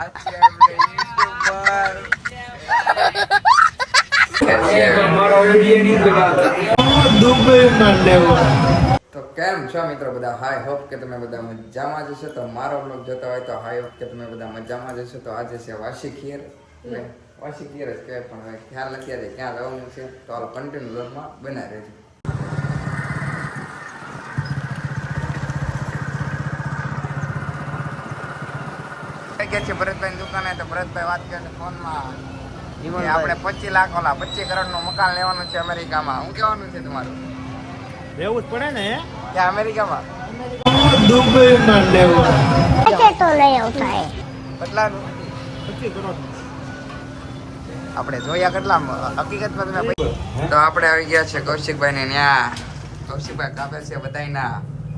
તો કેમ છો મિત્રો બધા? હાઈ હોપ કે તમે બધા મજામાં જશો. તો મારો બ્લોગ જોતા હોય તો હાઈ હોપ કે તમે બધા મજામાં જશો. તો આજે છે વાસી ખીર, વાસી ખીર જ કહેવાય, પણ હવે ખ્યાલ અત્યારે ક્યાં જવાનું છે તો હાલ કન્ટિન્યુ બ્લોગમાં બનાવી રહેજો. ગયા છે ભરતભાઈ દુકાને, તો ભરતભાઈ વાત કરે છે ફોનમાં આપણે 25 લાખ 25 કરોડનું મકાન લેવાનું છે અમેરિકામાં. શું કહેવાનું છે તમારું? રહેવું જ પડે ને ક્યાં અમેરિકામાં? દુબઈમાં લેવું તો લઈ આવતા કેટલાનું? 25 કરોડ. આપણે જોયા કેટલા હકીકતમાં તમે? તો આપણે આવી ગયા છે કૌશિકભાઈ ને ત્યાં. કૌશિકભાઈ કાપે છે બધાયના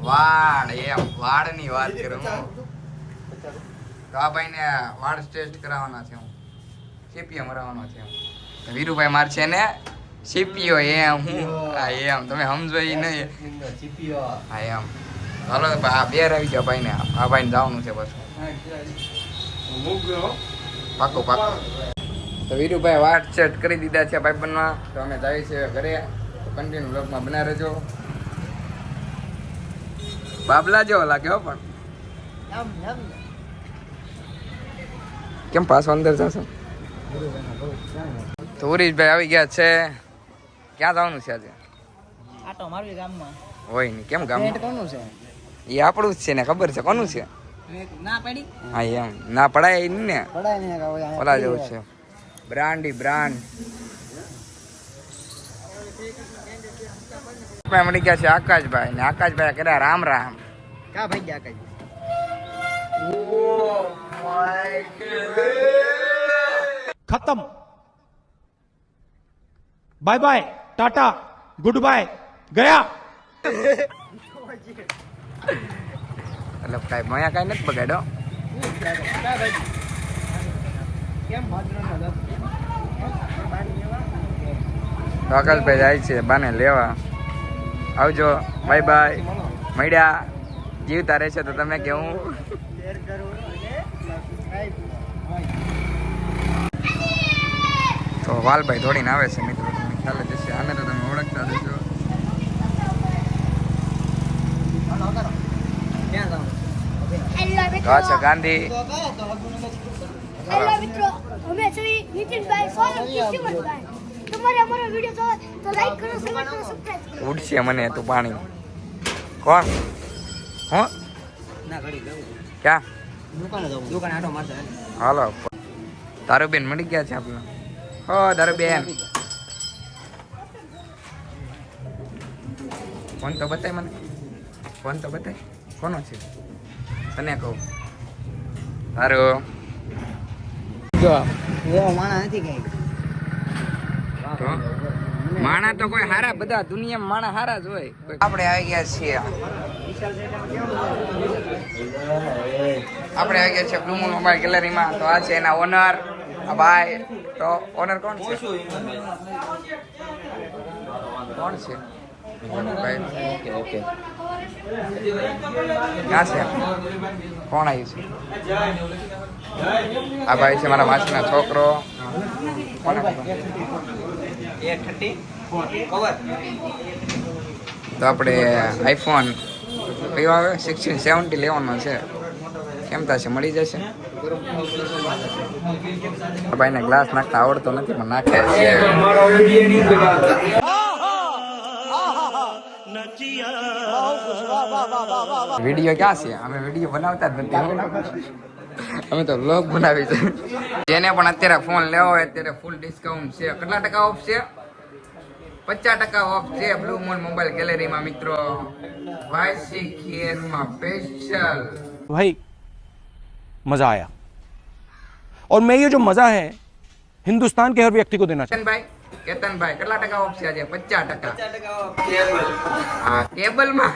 વાળ. એમ વાળની વાત કરું હું. તો આ ભાઈને વાળ ટેસ્ટ કરાવવાના છે. હું સીપીઓ મરાવવાનો છે. વીરુભાઈ માર છે ને સીપીઓ. એમ હું એમ તમે સમજો એ નહીં. હા એમ હાલો આ બે આવી ગયા ભાઈને. આ ભાઈને જવાનું છે પાછું પાકું પાકું. તો વીરુભાઈ વાટ સેટ કરી દીધા છે ભાઈબંધમાં. તો અમે જઈએ છીએ ઘરે. તો કન્ટિન્યુ બ્લોગમાં બના રહેજો. બાબલા જેવો લાગે હો, પણ કેમ પાછો અંદર જશો? તો ઉરીશભાઈ આવી ગયા છે. ક્યાં જવાનું છે આજે? આટો મારવી ગામમાં. હોય ને કેમ ગામ? કોનું છે? એ આપણું જ છે ને, ખબર છે કોનું છે? ના પડી. હા એમ ના પડાય ને, પડાય ને ઓલા જેવું છે. બ્રાન્ડી બ્રાન્ડ મળી ગયા છે આકાશભાઈ ને. આકાશભાઈ કર્યા રામ રામ. કા ભાઈ ગયા કઈ? खत्म bye bye tata good bye गया. એટલે કાંઈ મયા કાંઈ નથી બગાડ્યો. તો આકાશભાઈ જાય છે બાને લેવા. આવજો, બાય બાય. મળ્યા જીવતા રહેશે તો તમે કેવું. તો વાલભાઈ દોડીને આવે છે મિત્રો, તમને ખ્યાલ જ હશે. આને તો તમે ઓળખતા જશો. તો આ છે ગાંધી. હેલો મિત્રો, અમે છીએ નીતિનભાઈ સોલંકી શિવનભાઈ. તમારે અમારો વિડિયો જોવો તો લાઈક કરો, શેર કરો, સબસ્ક્રાઇબ કરો. ઉડશે મને તું પાણી. કોણ હું ના ઘડી જવું. ક્યાં? દુકાન આટો મારતા. હાલો દારૂબેન મળી ગયા છે આપણે. હો દારૂબેન ફોન તો બતાય મને. ફોન તો બતાય કોનો છે તને કહું. તારું જો એવો માણા નથી કઈ. તો માણા તો કોઈ હારા, બધા દુનિયામાં માણા હારા જ હોય. આપણે આવી ગયા છીએ. આપણે આવી ગયા છે બ્લુ મૂન મોબાઈલ ગેલેરીમાં. તો આ છે એના ઓનર આ ભાઈ. તો ઓનર કોણ છે? કોણ છે ભાઈ? ઓકે ક્યાં છે? કોણ આવ્યું છે? આ ભાઈ છે મારા માસીનો છોકરો. કોને તો આપણે આઈફોન કયો આવે 1670 લેવાનો છે. કેમ થશે? મળી જશે. ભાઈને ગ્લાસ નાખતા આવડતો નથી પણ નાખે છે. વિડીયો ક્યાં છે? અમે વિડીયો બનાવતા જ નથી. અમે તો વ્લોગ બનાવી છે. જેને પણ અત્યારે ફોન લેવો હોય અત્યારે ફૂલ ડિસ્કાઉન્ટ છે. કેટલા ટકા ઓફ છે? 50% ઓફ છે બ્લુ મૂન મોબાઈલ ગેલેરીમાં મિત્રો. વાસી ખીરમાં સ્પેશિયલ. भाई मजा आया और मैं ये जो मजा है हिंदुस्तान के हर व्यक्ति को देना चाहिए. કેતનભાઈ કેટલા ટકા ઓફ છે આજે? 50%. હા કેબલમાં.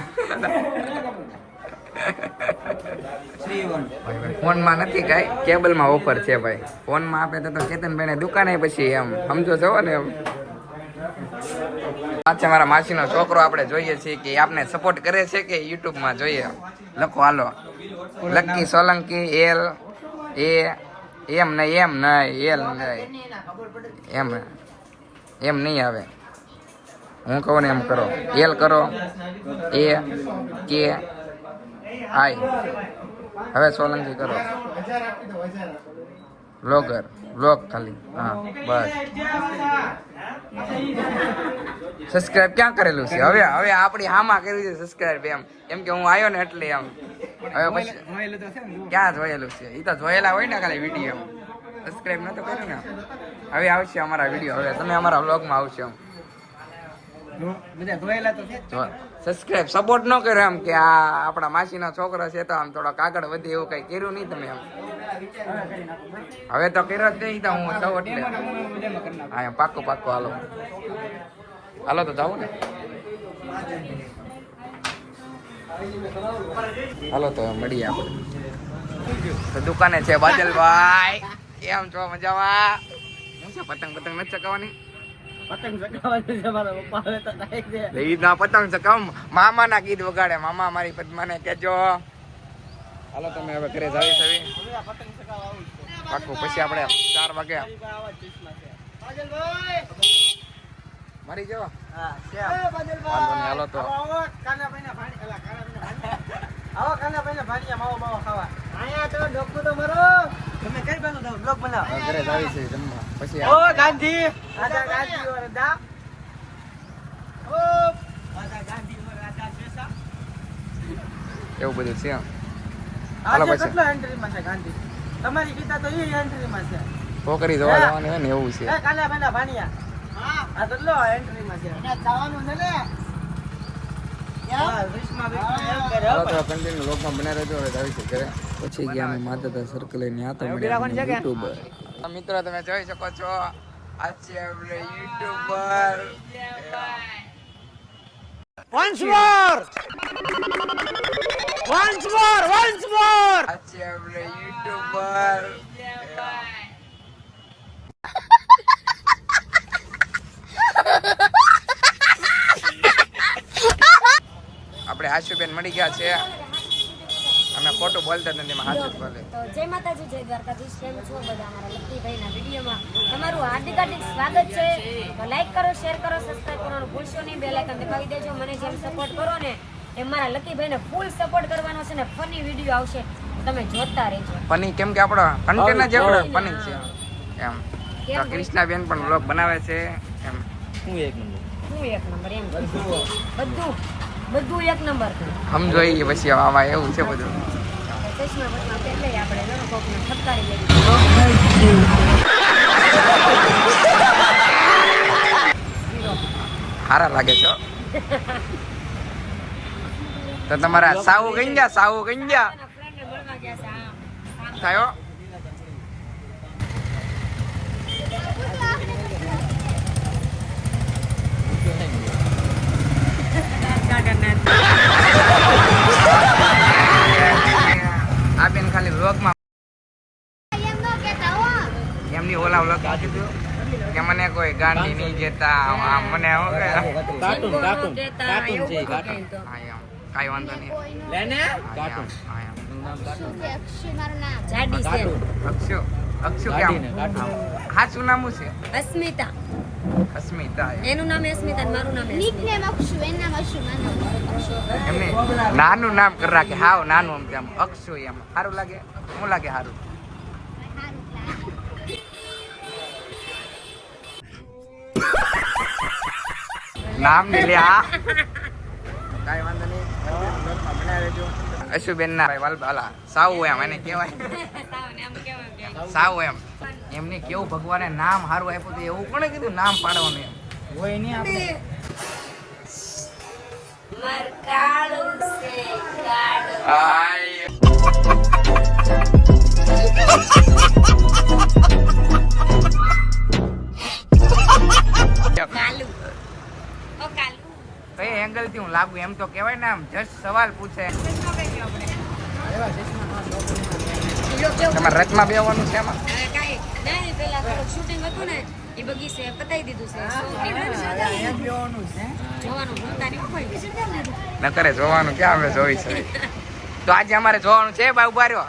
ફોનમાં નથી કાંઈ, કેબલમાં ઓફર છે ભાઈ. ફોનમાં આપે તો કેતનભાઈ ને દુકાને પછી એમ સમજો છો ને એમ. આ છે મારા માસીનો છોકરો. આપણે જોઈએ છીએ કે આપને સપોર્ટ કરે છે કે યુટ્યુબમાં જોઈએ. લખો હાલો લક્કી સોલંકી LA એમ નહીં એલ નહીં એમ નહીં આવે. હું કહું ને એમ કરો. એલ કરો, એ કે આઈ. હવે સોલંકી કરો. બ્લોગર બ્લોગ ખાલી. હા બસ. સબસ્ક્રાઇબ ક્યાં કરેલું છે? હવે આપણી હામાં કર્યું છે સબસ્ક્રાઇબ. એમ કે હું આવ્યો ને એટલે એમ. હવે પછી ક્યાં જોયેલું છે? એ તો જોયેલા હોય ને ખાલી વિડીયો. સબસ્ક્રાઇબ નતો કર્યું ને. હવે આવશે અમારા વિડીયો. હવે તમે અમારા વ્લોગમાં આવશે એમ. સબસ્ક્રાઇબ સપોર્ટ ન કર્યો એમ કે આ આપણા માસીનો છોકરો છે તો આમ થોડોક આગળ વધે એવું કઈ કર્યું નહીં તમે એમ. હવે તો કર્યો જ નહીં તો હું સૌ એટલે હા પાક્કો હાલો તો જાઉં ને. હાલો તો મળીએ આપણે. તો દુકાને છે બાદલભાઈ. કેમ છો? મજામાં? હું છે પતંગ નથી ચકાવવાની? પતંગ ચકાવ મામાના ગીત વગાડે. મામા મારી પદ્માને કેજો. હાલો તમે હવે ઘરે જાવી પાકું. પછી આપણે 4 વાગે મારી જવા. હાલો તો ઘરે જાવી છે જમવા. પછી એવું બધું છે. હાલો પછી તમારી ગીતા તો એ એન્ટ્રીમાં છે. છોકરી જોવા જવાની હોય ને એવું છે. કાના ભાઈના ભાણિયા આ તો લો એન્ટ્રીમાં છે. જવાનું છે ને પછી ગયા અમે માતા સર્કલ યુટ્યુબર. મિત્રો તમે જોઈ શકો છો આ છે આપણે યુટ્યુબર. Once more! આ છે આપણે યુટ્યુબર. આપણે આશુબેન મળી ગયા છે. અમે ખોટું બોલતા નથી, એમાં સાચું જ બોલે. તો જય માતાજી, જય દ્વારકાધીશ. કેમ છો બધા? અમારા લક્કીભાઈના વિડીયોમાં તમારું હાર્દિક સ્વાગત છે. તો લાઈક કરો, શેર કરો, સબસ્ક્રાઇબ કરવાનું ભૂલશો નહીં. બેલ આઇકન દબાવી દેજો. મને જેમ સપોર્ટ કરો ને એમ મારા લક્કીભાઈને ફૂલ સપોર્ટ કરવાનો છે ને ફની વિડીયો આવશે તમે જોતા રહેજો. ફની કેમ કે આપણો કન્ટેન્ટ જ એવડો ફની છે એમ. તો કૃષ્ણાબેન પણ વ્લોગ બનાવે છે એમ. હું એક નંબર એમ બધું એક નંબર. સમજો એ પછી આમાં એવું છે બધું. ચશ્મા બસમાં પહેલે આપણે ઘણો કોકને ઠપકારી લેવી. સારા લાગે છો. તો તમારા સાવું કઈ ગયા ફ્રેન્ડને મળવા ગયા છે. હા થયો. આ બેન ખાલી વ્લોગમાં એમ નો કહેતા હો. એમની ઓલા વ્લોગ કીધું કે મને કોઈ ગાંડી નહીં કહેતા. આમ મને શું કે કાર્ટૂન છે કાર્ટૂન. હા એમ કાંઈ વાંધો નહીં. લેને હા, કાર્ટૂન. એમ, હા, એમ. અક્ષુ છે, અક્ષુ મારું નામ. જાડી છે. અક્ષુ કેમ ગાડીને, ગાડીને. સાચું નામ શું છે? અસ્મિતા. અસ્મિતા એમ. એનું નામ અસ્મિતા અને મારું નામ નિકનેમ અક્ષુ. એનું નામ અક્ષુ, મારું નામ અક્ષુ. એમને નાનું નામ કરી રાખે. હાવ નાનું આમ અક્ષુ એમ સારું લાગે. શું લાગે સારું? નામ ને લે આ કાંઈ વાંધો નહીં. બનાવી દેજો. અશુબેન ના ભાઈ વાલા સાવું એમ એને કહેવાય. સાવું એમ એમને કેવું ભગવાને નામ સારું આપ્યું હતું એવું કોણે કીધું નામ પાડવાનું એમ હોય નહીં આપણે. કઈ એંગલ થી હું લાગુ એમ તો કેવાય ને. આમ જસ્ટ સવાલ પૂછે. તમારે રથમાં બેવાનું છે એમાં? શૂટિંગ હતું ને એ બગીચે પતાવી દીધું છે. જોવાનું ભૂલતા નહીં કોઈ. ન કરે જોવાનું ક્યાં અમે જોઈ છે. તો આજે અમારે જોવાનું છે બા ઉભા રહ્યો.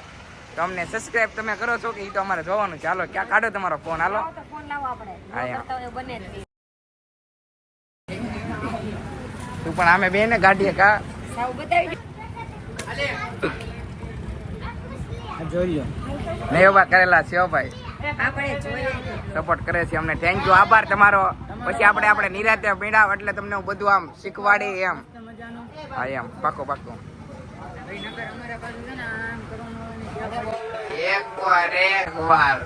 તો અમને સબસ્ક્રાઇબ તમે કરો છો કે એ તો અમારે જોવાનું છે. હાલો ક્યાં કાઢો તમારો ફોન, હાલો તો ફોન લાવો આપણે હા, ન કરતા હોય બને જ નહીં. તું પણ અમે બે ને ગાડીએ કા સાવ બતાવી દો. જોઈ નયોબા કરેલા છે હો ભાઈ, આપણે જોઈએ સપોર્ટ કરે છે અમને. થેન્ક યુ, આભાર તમારો. પછી આપણે નિરાતે મેળાવ એટલે તમને હું બધું આમ શીખવાડી એમ. હા એમ પાકો પાકો. એક વાર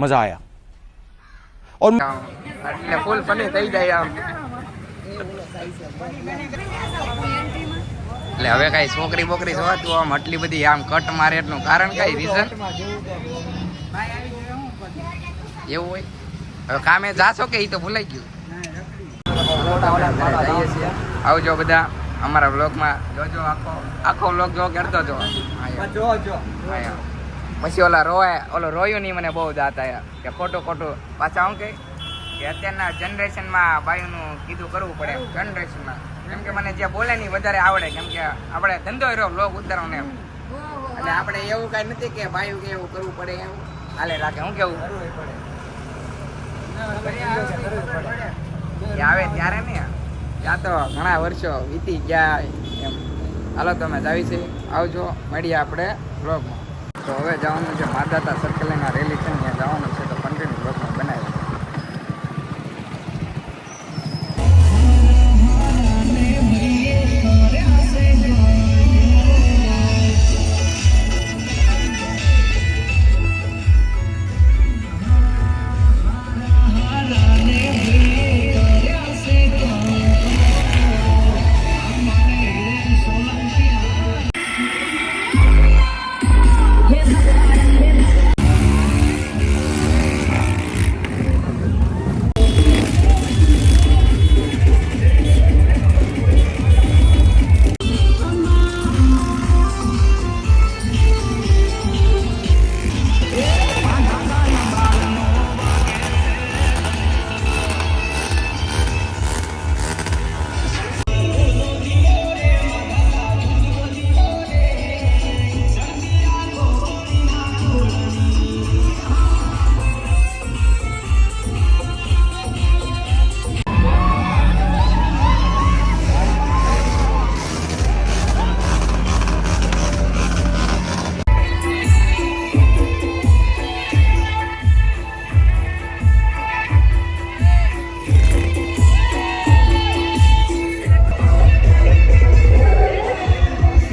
मजा आया और એટલે ફૂલ ફની થઈ જાય આમ. એટલે હવે કઈ છોકરી બોકરી જોવાતું આમ આટલી બધી આમ કટ મારે એટલું કારણ કઈ રીઝન એવું હોય? હવે કામે જાશો કે ઈ તો ભૂલાઈ ગયું. જઈએ છીએ. આવજો બધા અમારા વ્લોગમાં જોજો, આખો વ્લોગ જો કરતો જો. પછી ઓલો રોયો નહીં મને બહુ દાંત આવ્યા કે ખોટું પાછા હું કે અત્યારના જનરેશનમાં બાયુનું કીધું કરવું પડે એમ જનરેશનમાં. કેમ કે મને જે બોલે નહીં વધારે આવડે, કેમ કે આપણે ધંધો રહ્યો વ્લોગ ઉતારવાનો એમ. એટલે આપણે એવું કાંઈ નથી કે બાયું કે એવું કરવું પડે એવું હાલે રાખે. હું કેવું આવે ત્યારે ને ત્યાં તો ઘણા વર્ષો વીતી ગયા એમ. હાલો તમે જાવી છે, આવજો, મળીએ આપણે વ્લોગમાં. તો હવે જવાનું છે માધાતા સર્કલના રેલી છે ત્યાં જવાનું છે, તો કન્ટિન્યુ વ્લોગમાં બનાવી.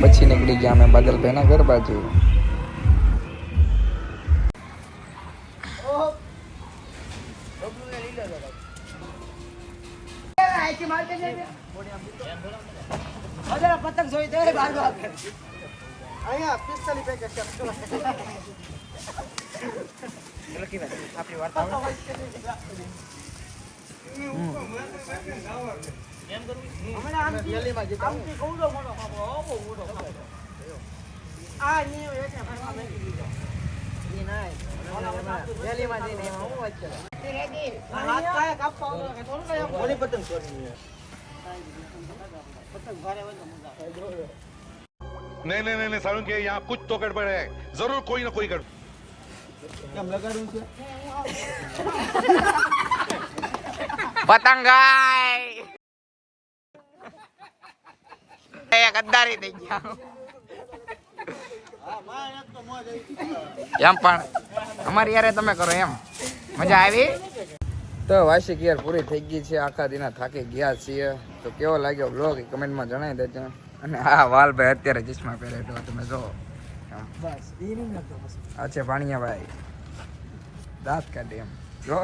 પછી નીકળી ગયા અમે બાદલભાઈના ઘર બાજુ. પતંગ જોઈ દે અહીંયા 45 પેકેટ આપણી વાર્તા नहीं नहीं नहीं सारुण के यहाँ कुछ तो गड़बड़ है, जरूर कोई ना कोई गड़बड़. પતંગાઈ ગદ્દારી થઈ ગયા એમ. પણ અમારી યારે તમે કરો એમ. મજા આવી? તો વાર્ષિક યાર પૂરી થઈ ગઈ છે, આખા દિના થાકી ગયા છીએ. તો કેવો લાગ્યો વ્લોગ કમેન્ટમાં જણાવી દેજો. અને હા વાલભાઈ અત્યારે ચશ્મા પહેરે તો તમે જો આ છે ભાણિયાભાઈ દાંત કાઢે એમ જો.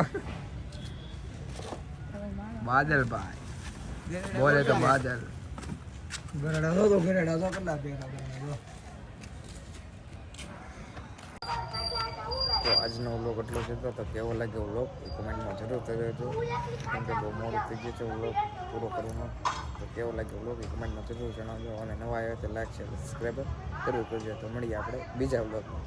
બાદલભાઈ બોલે તો બાદલ. તો આજનો વ્લોગ એટલો જ હતો. તો કેવો લાગ્યો વ્લોગ એ કમેન્ટમાં જરૂર કરજો, કેમ કે બહુ મોડું થઈ ગયું છે વ્લોગ પૂરો કરવાનો. તો કેવો લાગ્યો વ્લોગ એ કમેન્ટમાં જરૂર જણાવજો, અને નવા આવ્યા તો લાઈક શેર સબસ્ક્રાઈબ જરૂર કરજો. તો મળીએ આપણે બીજા વ્લોગમાં.